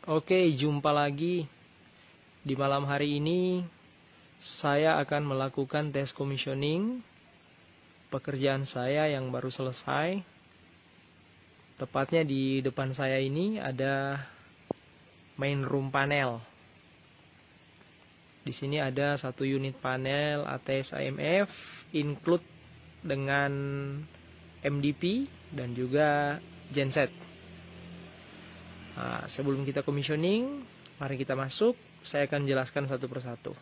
Oke, jumpa lagi. Di malam hari ini saya akan melakukan tes commissioning pekerjaan saya yang baru selesai. Tepatnya di depan saya ini ada main room panel. Di sini ada satu unit panel ATS AMF include dengan MDP dan juga genset. Nah, sebelum kita commissioning, mari kita masuk. Saya akan jelaskan satu persatu.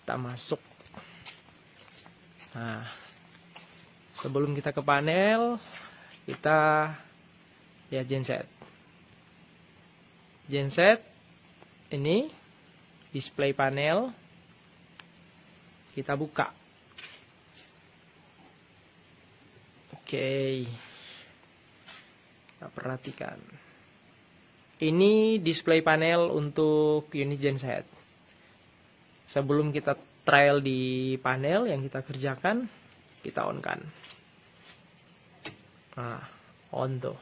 Kita masuk. Nah, sebelum kita ke panel, kita lihat genset. Genset ini display panel. Kita buka. Oke. Kita perhatikan. Ini display panel untuk unit genset. Sebelum kita trial di panel yang kita kerjakan, kita on kan. Nah, on tuh.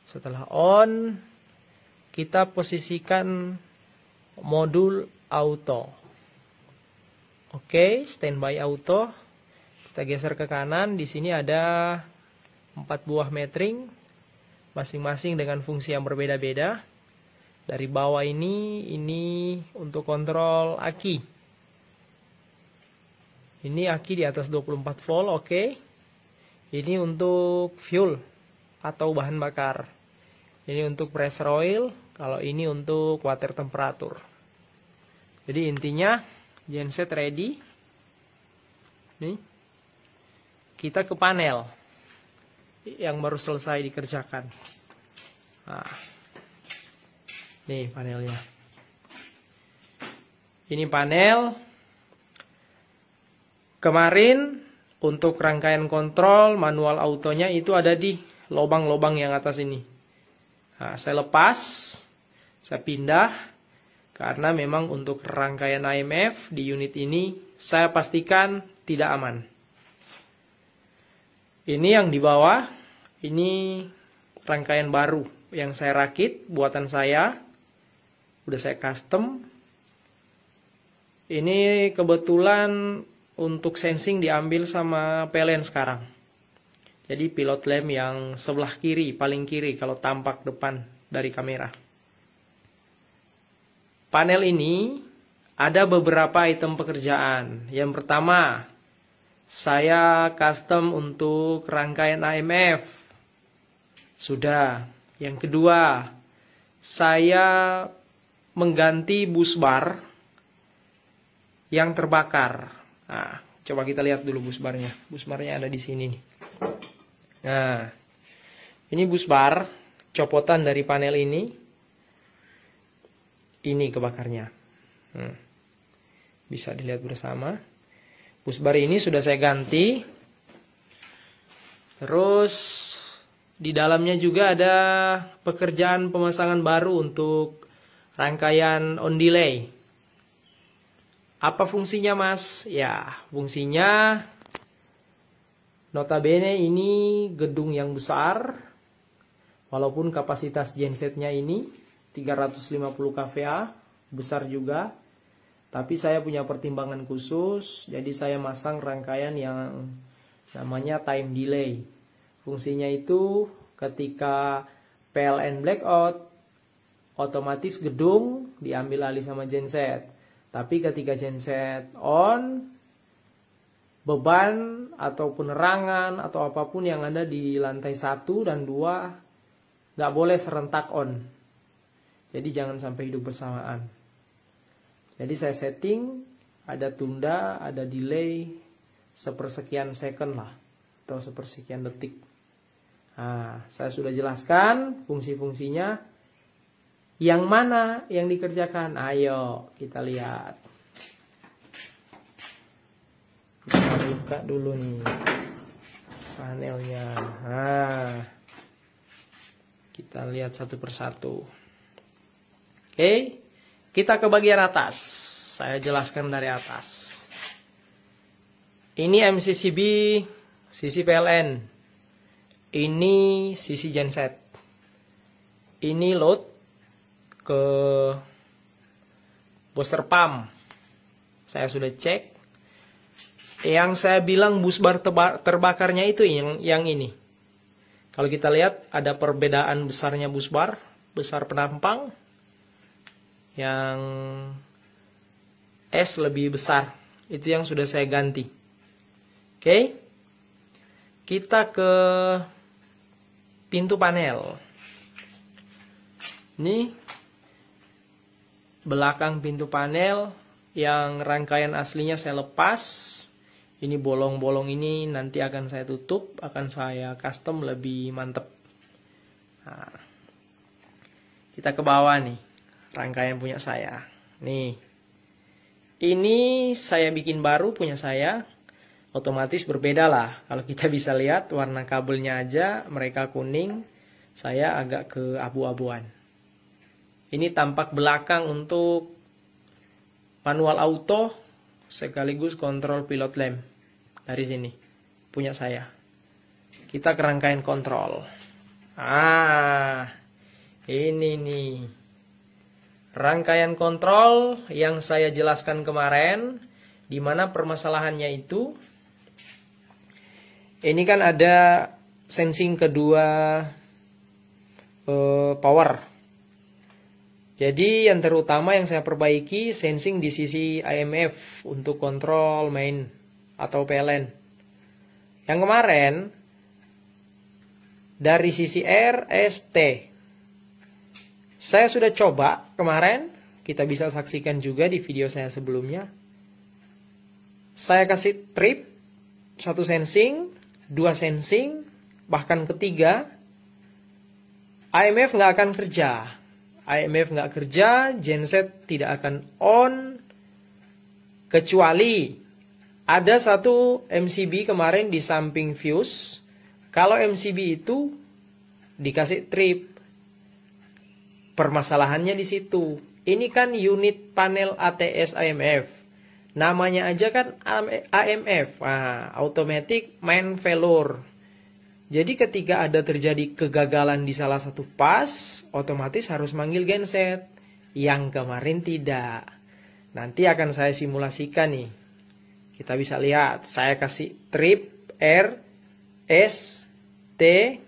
Setelah on, kita posisikan modul auto. Oke, standby auto. Kita geser ke kanan. Di sini ada 4 buah metering. Masing-masing dengan fungsi yang berbeda-beda. Dari bawah ini untuk kontrol aki. Ini aki di atas 24 volt, oke. Ini untuk fuel atau bahan bakar. Ini untuk pressure oil, kalau ini untuk water temperature. Jadi intinya genset ready. Nih. Kita ke panel yang baru selesai dikerjakan. Nah, nih panelnya. Ini panel. Kemarin untuk rangkaian kontrol manual autonya itu ada di lubang-lubang yang atas ini. Nah, saya lepas, saya pindah karena memang untuk rangkaian AMF di unit ini saya pastikan tidak aman. Ini yang di bawah, ini rangkaian baru yang saya rakit, buatan saya. Udah saya custom. Ini kebetulan untuk sensing diambil sama PLN sekarang. Jadi pilot lamp yang sebelah kiri, paling kiri kalau tampak depan dari kamera. Panel ini ada beberapa item pekerjaan. Yang pertama, saya custom untuk rangkaian AMF. Sudah. Yang kedua, saya mengganti bus bar yang terbakar. Nah, coba kita lihat dulu bus barnya. Bus barnya ada di sini nih. Nah, ini bus bar, copotan dari panel ini. Ini kebakarnya. Bisa dilihat bersama. Bus bar ini sudah saya ganti. Terus di dalamnya juga ada pekerjaan pemasangan baru untuk rangkaian on delay. Apa fungsinya, Mas? Ya, fungsinya notabene ini gedung yang besar. Walaupun kapasitas gensetnya ini 350 kVA, besar juga. Tapi saya punya pertimbangan khusus, jadi saya masang rangkaian yang namanya time delay. Fungsinya itu ketika PLN blackout, otomatis gedung diambil alih sama genset. Tapi ketika genset on, beban atau penerangan atau apapun yang ada di lantai 1 dan 2 nggak boleh serentak on. Jadi jangan sampai hidup bersamaan. Jadi saya setting, ada tunda, ada delay, sepersekian second lah, atau sepersekian detik. Nah, saya sudah jelaskan fungsi-fungsinya. Yang mana yang dikerjakan? Ayo kita lihat. Kita buka dulu nih panelnya. Nah, kita lihat satu persatu. Oke. Kita ke bagian atas. Saya jelaskan dari atas. Ini MCCB sisi PLN. Ini sisi genset. ini load ke booster pump. Saya sudah cek. Yang saya bilang bus bar terbakarnya itu yang ini. Kalau kita lihat ada perbedaan besarnya bus bar, besar penampang. Yang S lebih besar. Itu yang sudah saya ganti. Oke. Kita ke pintu panel. Ini belakang pintu panel yang rangkaian aslinya saya lepas. Ini bolong-bolong ini nanti akan saya tutup, akan saya custom lebih mantep. Nah, kita ke bawah nih, rangkaian punya saya. Nih, ini saya bikin baru punya saya, otomatis berbeda lah. Kalau kita bisa lihat warna kabelnya aja, mereka kuning, saya agak ke abu-abuan. Ini tampak belakang untuk manual auto sekaligus kontrol pilot lamp. Dari sini punya saya. Kita ke rangkaian kontrol. Ini nih rangkaian kontrol yang saya jelaskan kemarin, di mana permasalahannya itu ini kan ada sensing kedua power. Jadi yang terutama yang saya perbaiki sensing di sisi IMF untuk kontrol main atau PLN. Yang kemarin dari sisi RST saya sudah coba kemarin, kita bisa saksikan juga di video saya sebelumnya. Saya kasih trip, 1 sensing, 2 sensing, bahkan ketiga, IMF nggak akan kerja. IMF nggak kerja, genset tidak akan on, kecuali ada satu MCB kemarin di samping fuse. Kalau MCB itu dikasih trip, permasalahannya di situ. Ini kan unit panel ATS IMF. Namanya aja kan AMF, automatic main failure. Jadi ketika ada terjadi kegagalan di salah satu pas, otomatis harus manggil genset. Yang kemarin tidak. Nanti akan saya simulasikan nih. Kita bisa lihat, saya kasih trip R, S, T,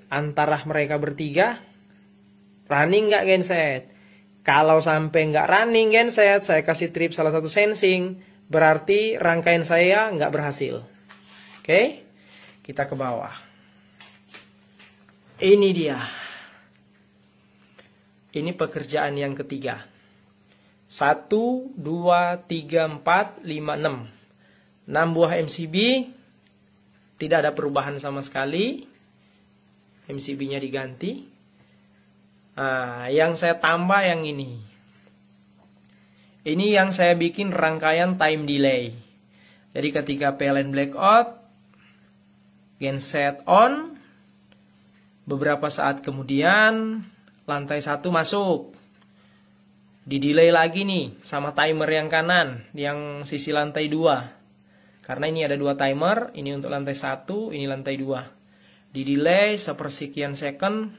antara mereka bertiga, running nggak genset. Kalau sampai nggak running genset, saya kasih trip salah satu sensing, berarti rangkaian saya nggak berhasil. Oke, kita ke bawah. Ini dia. Ini pekerjaan yang ketiga. 1, 2, 3, 4, 5, 6. 6 buah MCB. Tidak ada perubahan sama sekali. MCB-nya diganti. Yang saya tambah yang ini. Ini yang saya bikin rangkaian time delay. Jadi ketika PLN blackout, genset on, beberapa saat kemudian lantai 1 masuk. Di delay lagi nih sama timer yang kanan, yang sisi lantai 2. Karena ini ada 2 timer, ini untuk lantai 1, ini lantai 2. Di delay sepersekian second,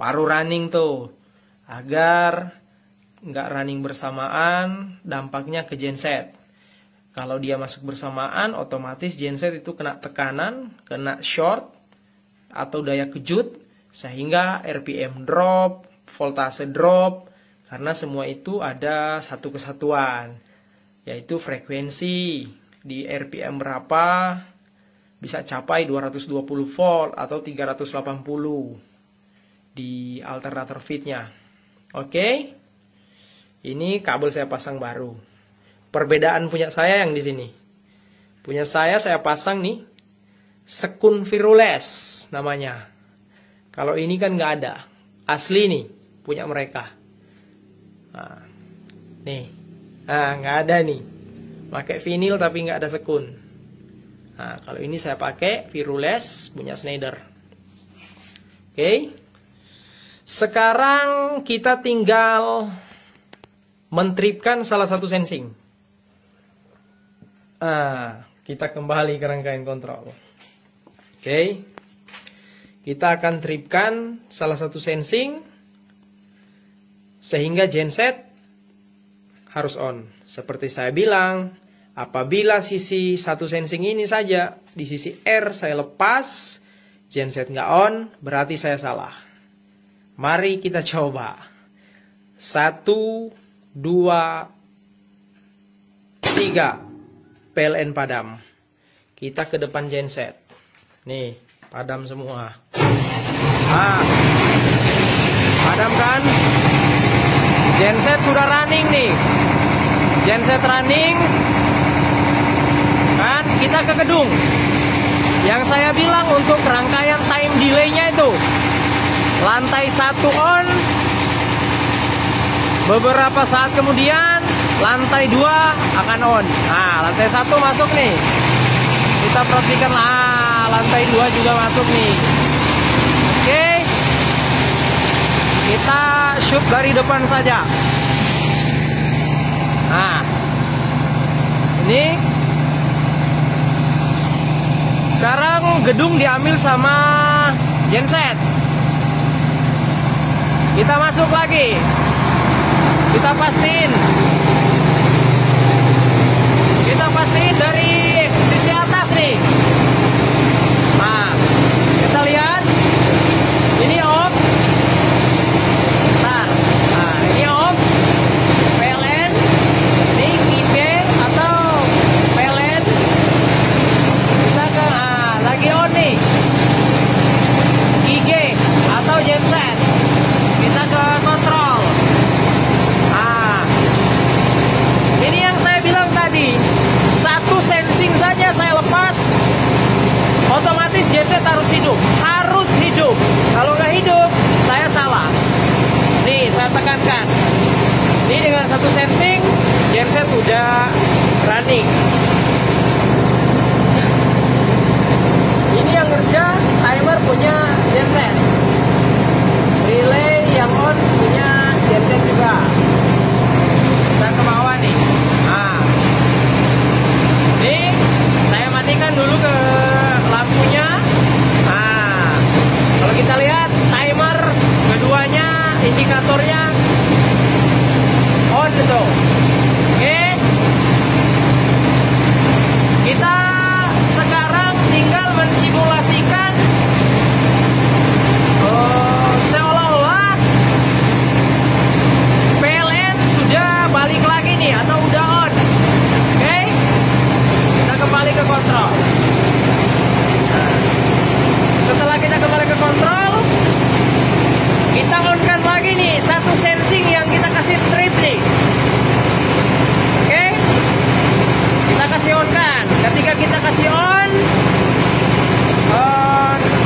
baru running tuh. Agar nggak running bersamaan, dampaknya ke genset. Kalau dia masuk bersamaan, otomatis genset itu kena tekanan, kena short, atau daya kejut, sehingga RPM drop, voltase drop, karena semua itu ada satu kesatuan, yaitu frekuensi. Di RPM berapa, bisa capai 220 volt atau 380 di alternator feednya. Oke, ini kabel saya pasang baru. Perbedaan punya saya yang di sini. Punya saya pasang nih sekun viruless namanya. Kalau ini kan nggak ada, asli nih punya mereka. Nggak ada nih. Pakai vinil tapi nggak ada sekun. Kalau ini saya pakai viruless punya Schneider. Oke. Sekarang kita tinggal mentripkan salah satu sensing. Kita kembali ke rangkaian kontrol. Oke. Kita akan tripkan salah satu sensing. sehingga genset harus on. Seperti saya bilang, apabila sisi satu sensing ini saja, di sisi R saya lepas, genset nggak on, berarti saya salah. Mari kita coba. 1, 2, 3. PLN padam. Kita ke depan genset. Nih, padam semua. Padam kan? Genset sudah running nih. Genset running. Kan kita ke gedung. Yang saya bilang untuk rangkaian time delay-nya itu. Lantai 1 on. Beberapa saat kemudian lantai 2 akan on. Nah, lantai 1 masuk nih. Kita perhatikan lantai 2 juga masuk nih. Oke. Kita shoot dari depan saja. Nah. Ini. Sekarang gedung diambil sama genset. Kita masuk lagi. Kita pastiin. Kita pastiin dari sisi atas nih. Nah, kita lihat. Ini off. Nah, ini off. PLN. Ini IP atau PLN. Kita ke lagi on nih. IG atau genset. Kita ke kontrol. Ini yang saya bilang tadi, satu sensing saja saya lepas, otomatis genset harus hidup. Harus hidup. Kalau nggak hidup, saya salah. Nih, saya tekankan. Ini dengan satu sensing, genset udah running. Ini yang kerja, timer punya genset. Relay yang on punya genset juga. Kita ke bawah nih. Nah, ini saya matikan dulu ke lampunya. Nah, kalau kita lihat timer keduanya, indikatornya on gitu. Oke. Kita sekarang tinggal mensimulasikan seolah-olah PLN sudah balik lagi nih atau udah on. Oke. Kita kembali ke kontrol. Setelah kita kembali ke kontrol, kita on-kan lagi nih satu sensing yang kita kasih trip nih. Oke. Kita kasih on-kan. Ketika kita kasih on,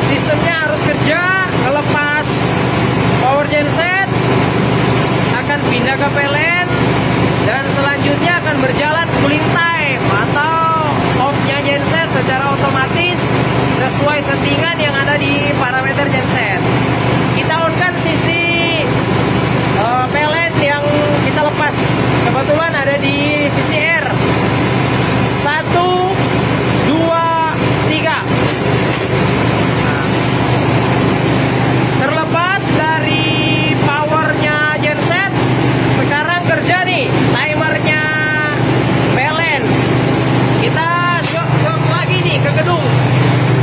sistemnya harus kerja, ngelepas power genset, akan pindah ke PLN, dan selanjutnya akan berjalan cooling time atau off-nya genset secara otomatis sesuai settingan yang ada di parameter genset. Kita on-kan sisi PLN yang kita lepas. Kebetulan ada di sisi R. 1, 2, 3. Terlepas dari powernya genset, sekarang kerja nih timernya PLN. Kita shoot lagi nih ke gedung.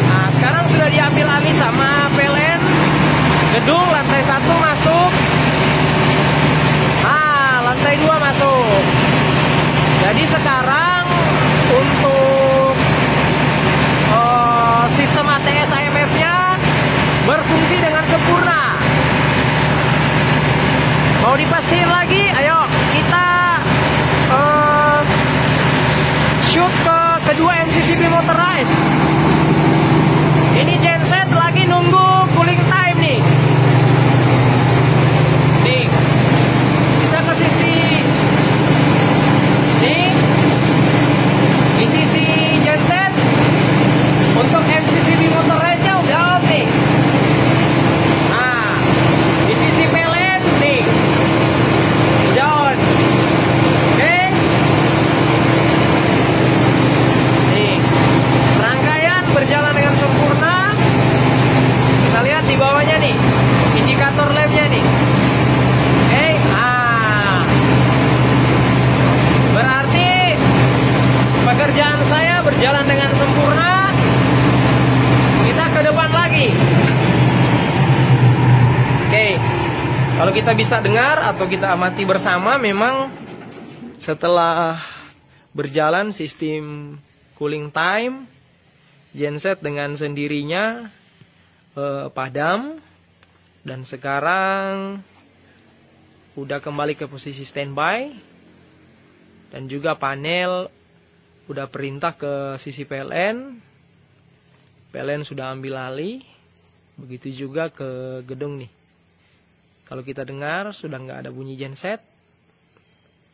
Nah, sekarang sudah diambil alih sama PLN. Gedung lantai 1 masuk. Lantai 2 masuk. Jadi sekarang untuk sistem ATS AMF-nya berfungsi dengan sempurna. Mau dipastiin lagi? Ayo kita shoot ke kedua MCCB motorized. Ini genset lagi nunggu cooling time nih. Nih, kita ke sisi nih, di sisi genset untuk MCCB motorized-nya udah off nih. Nah, di sisi PLN nih udah on. Oke. Nih, rangkaian berjalan dengan sempurna. Kalau kita bisa dengar atau kita amati bersama, memang setelah berjalan sistem cooling time, genset dengan sendirinya padam, dan sekarang udah kembali ke posisi standby, dan juga panel udah perintah ke sisi PLN. PLN sudah ambil alih, begitu juga ke gedung nih. Kalau kita dengar sudah nggak ada bunyi genset.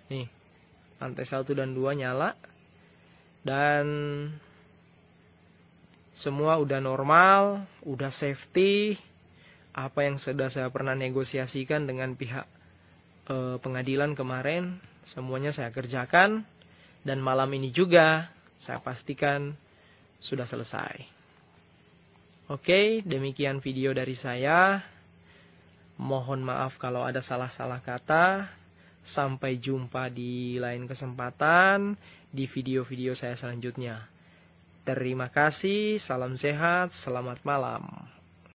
Nih, lantai 1 dan 2 nyala, dan semua udah normal, udah safety. Apa yang sudah saya pernah negosiasikan dengan pihak pengadilan kemarin, semuanya saya kerjakan, dan malam ini juga saya pastikan sudah selesai. Oke, demikian video dari saya. Mohon maaf kalau ada salah-salah kata. Sampai jumpa di lain kesempatan di video-video saya selanjutnya. Terima kasih, salam sehat, selamat malam.